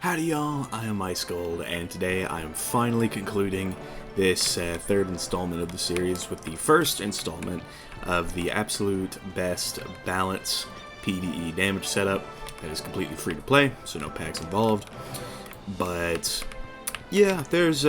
Howdy y'all, I am Ice Gold, and today I am finally concluding this third installment of the series with the first installment of the absolute best balance PvE damage setup that is completely free to play, so no packs involved. But yeah, there's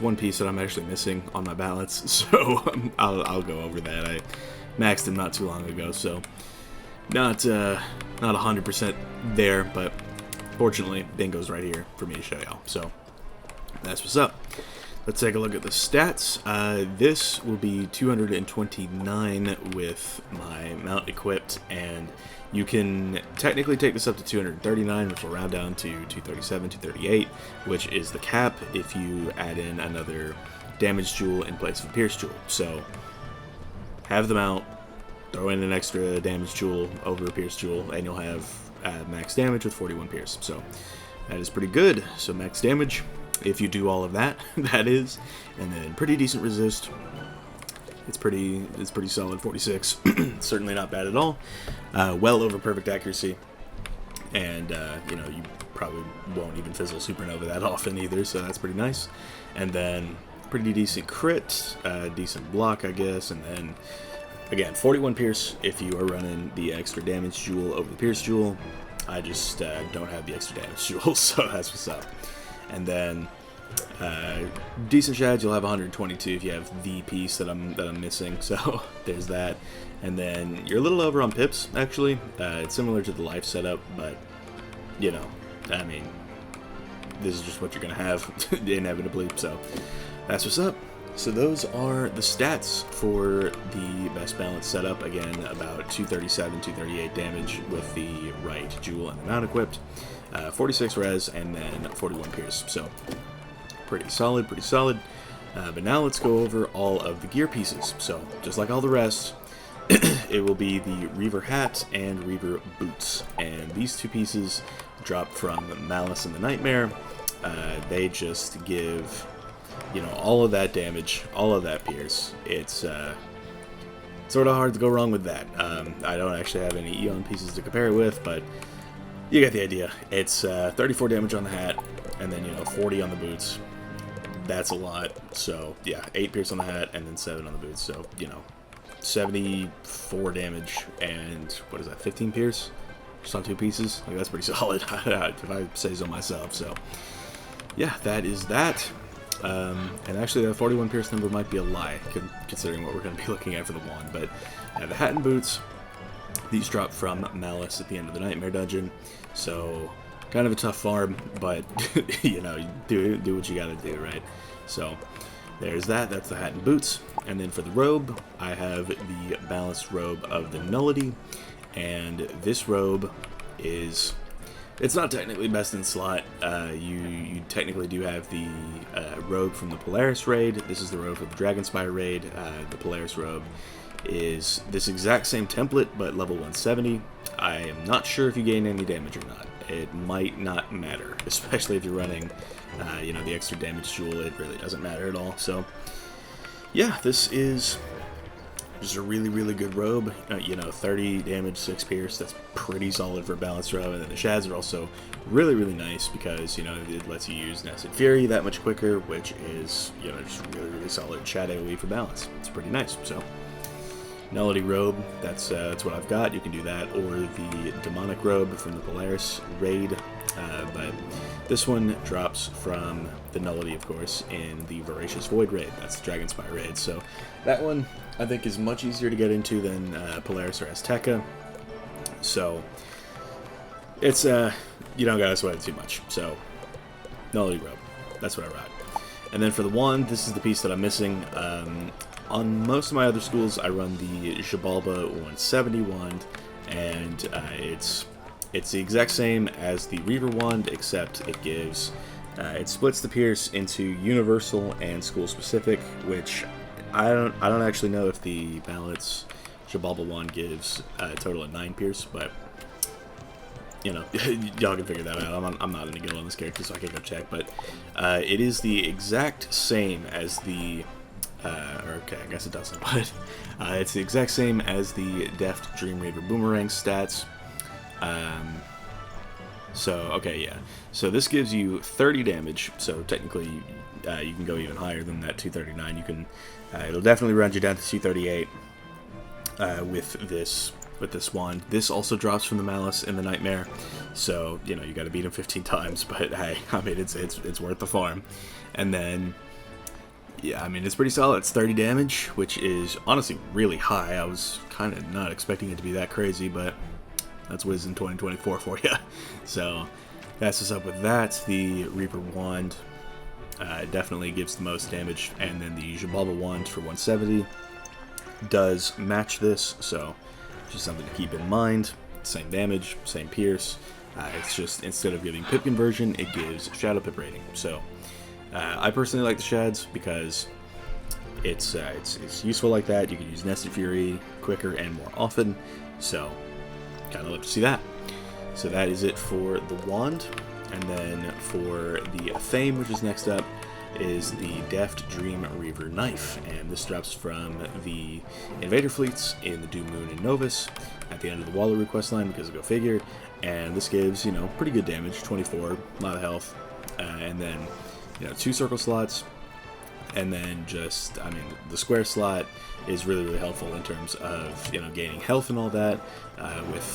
one piece that I'm actually missing on my balance, so I'll go over that. I maxed him not too long ago, so not 100% there, but fortunately, Bingo's right here for me to show y'all. So that's what's up. Let's take a look at the stats. This will be 229 with my mount equipped, and you can technically take this up to 239, which will round down to 237, 238, which is the cap if you add in another damage jewel in place of a pierce jewel. So have the mount, throw in an extra damage jewel over a pierce jewel, and you'll have max damage with 41 pierce. So that is pretty good. So max damage, if you do all of that, that is, and then pretty decent resist. It's pretty solid, 46. Certainly not bad at all. Well over perfect accuracy, and you know, you probably won't even fizzle supernova that often either, so that's pretty nice. And then pretty decent crit, decent block, I guess, and then again, 41 pierce if you are running the extra damage jewel over the pierce jewel. I just don't have the extra damage jewel, so that's what's up. And then decent shads, you'll have 122 if you have the piece that I'm missing, so there's that. And then you're a little over on pips, actually. It's similar to the life setup, but you know, I mean, this is just what you're gonna have inevitably, so that's what's up. So those are the stats for the best balance setup. Again, about 237, 238 damage with the right jewel and the mount equipped, 46 res, and then 41 pierce. So pretty solid, pretty solid. But now let's go over all of the gear pieces. So just like all the rest, it will be the Reaver hat and Reaver boots. And these two pieces drop from Malice and the Nightmare. They just give, you know, all of that damage, all of that pierce. It's sort of hard to go wrong with that. I don't actually have any Eon pieces to compare it with, but you get the idea. It's 34 damage on the hat, and then, you know, 40 on the boots. That's a lot. So yeah, 8 pierce on the hat, and then 7 on the boots. So, you know, 74 damage, and what is that, 15 pierce? Just on 2 pieces? Like, that's pretty solid, if I say so myself. So yeah, that is that. And actually that 41 pierce number might be a lie, considering what we're going to be looking at for the wand. But the hat and boots, these drop from Malice at the end of the Nightmare dungeon, so kind of a tough farm, but you know, you do what you gotta do, right? So there's that. That's the hat and boots. And then for the robe, I have the balanced robe of the Nullity, and this robe is, it's not technically best in slot. You technically do have the robe from the Polaris raid. This is the robe for the Dragonspire raid. The Polaris robe is this exact same template, but level 170. I am not sure if you gain any damage or not. It might not matter, especially if you're running, you know, the extra damage jewel. It really doesn't matter at all. So yeah, this is just a really, really good robe. You know, 30 damage, 6 pierce. That's pretty solid for a balanced robe. And then the shads are also really, really nice because, you know, it lets you use Nested Fury that much quicker, which is, you know, just really, really solid shad AoE for balance. It's pretty nice. So Nullity robe, that's what I've got. You can do that, or the demonic robe from the Polaris raid. But this one drops from the Nullity, of course, in the Voracious Void raid. That's the Dragonspire raid. So that one, I think, is much easier to get into than Polaris or Azteca. So it's, you don't gotta sweat it too much. So Nullity robe, that's what I rock. And then for the wand, this is the piece that I'm missing. On most of my other schools, I run the Xibalba 170 wand, and it's the exact same as the Reaver wand, except it gives, it splits the pierce into universal and school specific, which I don't actually know if the balance Xibalba wand gives a total of 9 pierce, but you know, y'all can figure that out. I'm not in a guild on this character, so I can't go check, but it is the exact same as the okay, I guess it doesn't, but it's the exact same as the Deft Dream Reaver Boomerang stats. So, okay, yeah. So this gives you 30 damage, so technically you can go even higher than that 239. You can, it'll definitely run you down to 238 with this wand. This also drops from the Malice in the Nightmare, so, you know, you gotta beat him 15 times, but hey, I mean, it's worth the farm. And then, yeah, I mean, it's pretty solid. It's 30 damage, which is honestly really high. I was kind of not expecting it to be that crazy, but that's Wiz in 2024 for you. So that's what's up with that. The Reaper wand definitely gives the most damage, and then the Jababa wand for 170 does match this, so just something to keep in mind. Same damage, same pierce. It's just instead of giving pip conversion, it gives shadow pip rating. So I personally like the shads because it's useful like that. You can use Nested Fury quicker and more often. So kind of love to see that. So that is it for the wand. And then for the Athame, which is next up, is the Deft Dream Reaver knife, and this drops from the Invader fleets in the Doom Moon and Novus at the end of the Wallaru quest line, because go figure. And this gives, you know, pretty good damage, 24, a lot of health, and then, you know, 2 circle slots. And then just, I mean, the square slot is really, really helpful in terms of, you know, gaining health and all that.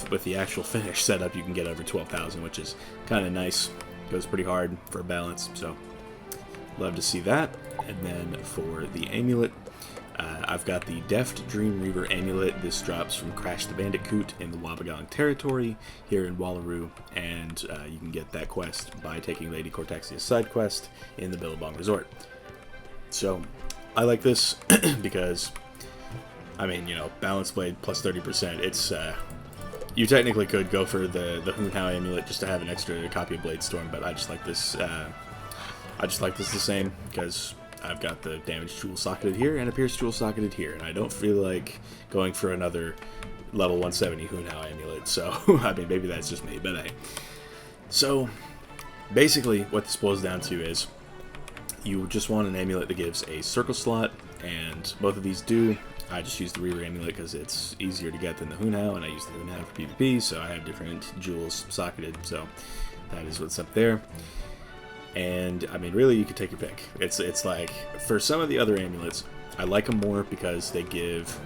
With the actual finish setup, you can get over 12,000, which is kind of nice. Goes pretty hard for a balance, so love to see that. And then for the amulet, I've got the Deft Dream Reaver amulet. This drops from Crash the Bandicoot in the Wabagong territory here in Wallaru, and you can get that quest by taking Lady Cortexia's side quest in the Billabong Resort. So, I like this because, I mean, you know, Balance Blade plus 30%, it's, you technically could go for the Hoon Hao amulet just to have an extra copy of Blade Storm, but I just like this, the same, because I've got the damage jewel socketed here and a pierce jewel socketed here, and I don't feel like going for another level 170 Hoon Hao amulet, so, I mean, maybe that's just me, but hey. So, basically, what this boils down to is, you just want an amulet that gives a circle slot, and both of these do. I just use the Reaver amulet because it's easier to get than the Hoon Hao, and I use the Hoon Hao for PvP, so I have different jewels socketed, so that is what's up there. And, I mean, really, you could take your pick. It's like, for some of the other amulets, I like them more because they give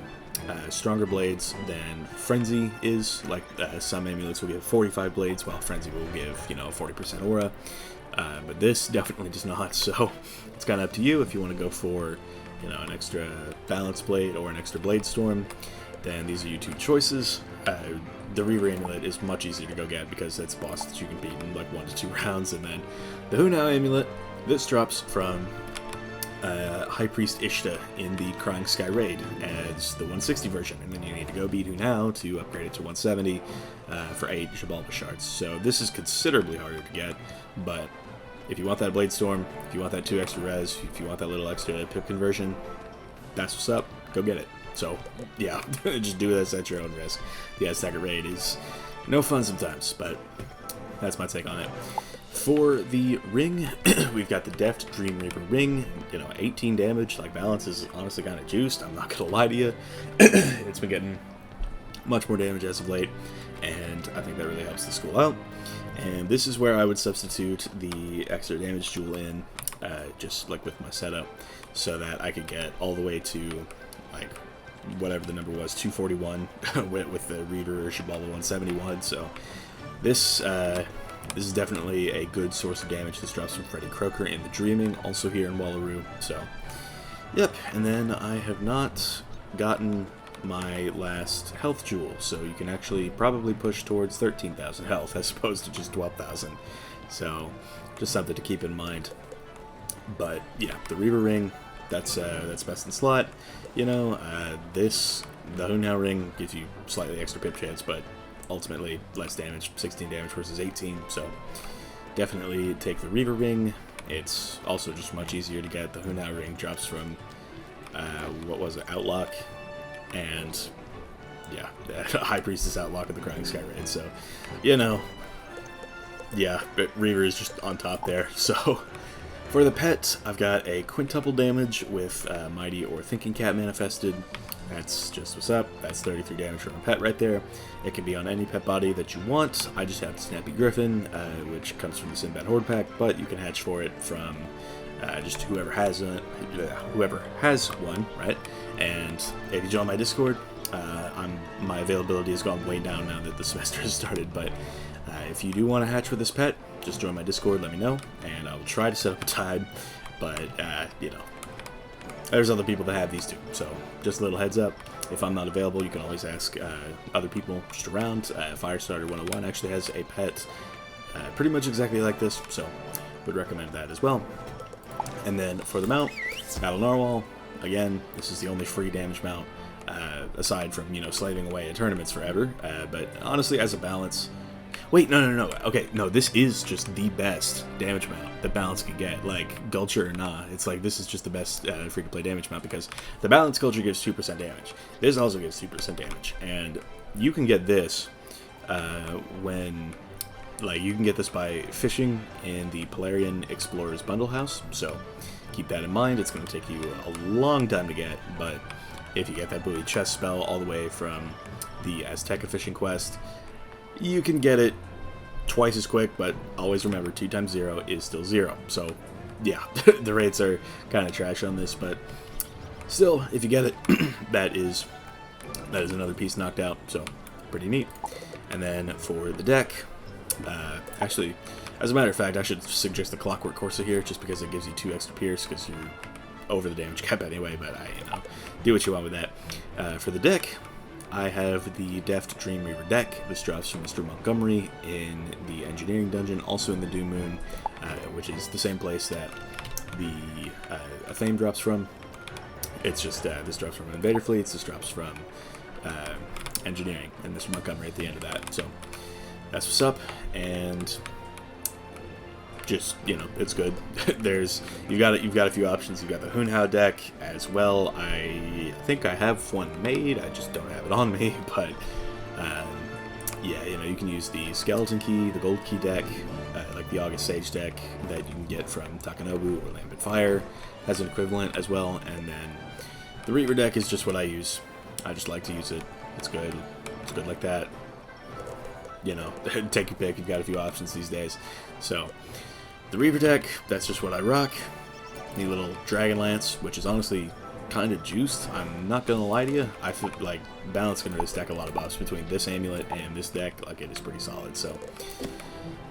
stronger blades than Frenzy is. Like, some amulets will give 45 blades, while Frenzy will give, you know, 40% aura. But this definitely does not, so it's kind of up to you if you want to go for, you know, an extra balance blade or an extra blade storm. Then these are your 2 choices. The Reaver amulet is much easier to go get because it's a boss that you can beat in like 1 to 2 rounds, and then the Hoon Hao amulet, this drops from High Priest Ishta in the Crying Sky raid as the 160 version, and then you need to go beat Hoon Hao to upgrade it to 170 for 8 Jabalba shards. So this is considerably harder to get, but if you want that Blade Storm, if you want that 2 extra res, if you want that little extra pip conversion, that's what's up. Go get it. So, yeah, just do this at your own risk. The Azteca raid is no fun sometimes, but that's my take on it. For the ring, we've got the Deft Dream Reaver ring, you know, 18 damage. Like, balance is honestly kind of juiced, I'm not gonna lie to you. It's been getting much more damage as of late, and I think that really helps the school out. And this is where I would substitute the extra damage jewel in, just like with my setup, so that I could get all the way to, like, whatever the number was, 241 with the Reaver or Shabala 171. So this is definitely a good source of damage. This drops from Freddy Croker in the Dreaming, also here in Wallaru. So, yep. And then I have not gotten my last health jewel, so you can actually probably push towards 13,000 health as opposed to just 12,000. So, just something to keep in mind. But yeah, the Reaver ring, that's best in slot. You know, the Hoon Hao ring gives you slightly extra pip chance, but ultimately less damage, 16 damage versus 18. So definitely take the Reaver ring. It's also just much easier to get. The Hoon Hao ring drops from what was it, Outlock, and yeah, High Priestess Outlock of the Crying Sky raid. So, you know, yeah, but Reaver is just on top there. So for the pet, I've got a quintuple damage with Mighty or Thinking Cat manifested. That's just what's up. That's 33 damage from a pet right there. It can be on any pet body that you want. I just have the Snappy Griffin, which comes from the Sinbad Horde pack, but you can hatch for it from just whoever has one, right? And if you join my Discord, my availability has gone way down now that the semester has started, but if you do want to hatch for this pet, just join my Discord, let me know, and I will try to set up a time, but, you know, there's other people that have these too, so just a little heads up. If I'm not available, you can always ask other people just around. Firestarter101 actually has a pet pretty much exactly like this, so would recommend that as well. And then for the mount, Battle Narwhal, again, this is the only free damage mount, aside from, you know, slaving away at tournaments forever, but honestly, as a balance... Wait, no. Okay, no, this is just the best damage mount that balance can get. Like, Gulcher or nah, it's like this is just the best free-to-play damage mount because the balance Gulcher gives 2% damage. This also gives 2% damage, and you can get this when... Like, you can get this by fishing in the Polarian Explorer's Bundle House, so keep that in mind. It's going to take you a long time to get, but if you get that buoy chest spell all the way from the Azteca fishing quest, you can get it twice as quick, but always remember 2 times 0 is still 0. So, yeah, the rates are kind of trash on this, but still, if you get it, that is another piece knocked out, so pretty neat. And then for the deck... actually, as a matter of fact, I should suggest the Clockwork Corsa here, just because it gives you 2 extra pierce, because you're over the damage cap anyway, but you know, do what you want with that. For the deck, I have the Deft Dream Reaver deck. This drops from Mr. Montgomery in the Engineering Dungeon, also in the Doom Moon, which is the same place that the Athame drops from. It's just, this drops from Invader Fleets, this drops from Engineering, and Mr. Montgomery at the end of that, so... That's what's up, and just, you know, it's good. You've got a few options. You've got the Hunhao deck as well. I think I have one made. I just don't have it on me, but yeah, you know, you can use the Skeleton Key, the Gold Key deck, like the August Sage deck that you can get from Takanobu or Lambent Fire has an equivalent as well, and then the Reaver deck is just what I use. I just like to use it. It's good. It's good like that. You know, take your pick. You've got a few options these days. So, the Reaver deck, that's just what I rock. Neat little Dragon Lance, which is honestly kind of juiced. I'm not gonna lie to you. I feel like balance can really stack a lot of buffs between this amulet and this deck. Like, it is pretty solid. So,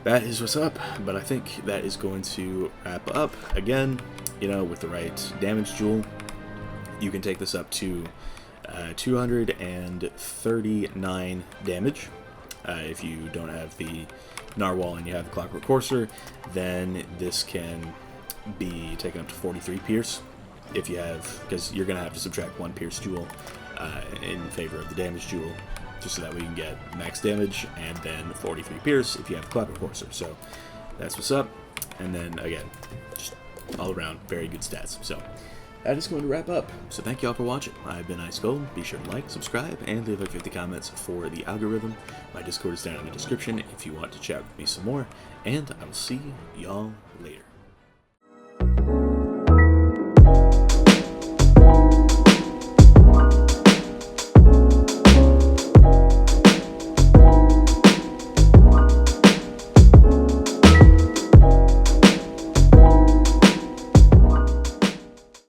that is what's up. But I think that is going to wrap up. Again, you know, with the right damage jewel, you can take this up to 239 damage. If you don't have the Narwhal and you have the Clockwork Courser, then this can be taken up to 43 Pierce. If you have, because you're going to have to subtract 1 Pierce Jewel in favor of the damage jewel, just so that way you can get max damage, and then 43 Pierce if you have the Clockwork Courser. So that's what's up. And then again, just all around very good stats. So that is going to wrap up. So thank you all for watching. I've been Ice Gold. Be sure to like, subscribe, and leave like 50 comments for the algorithm. My Discord is down in the description if you want to chat with me some more. And I will see y'all later.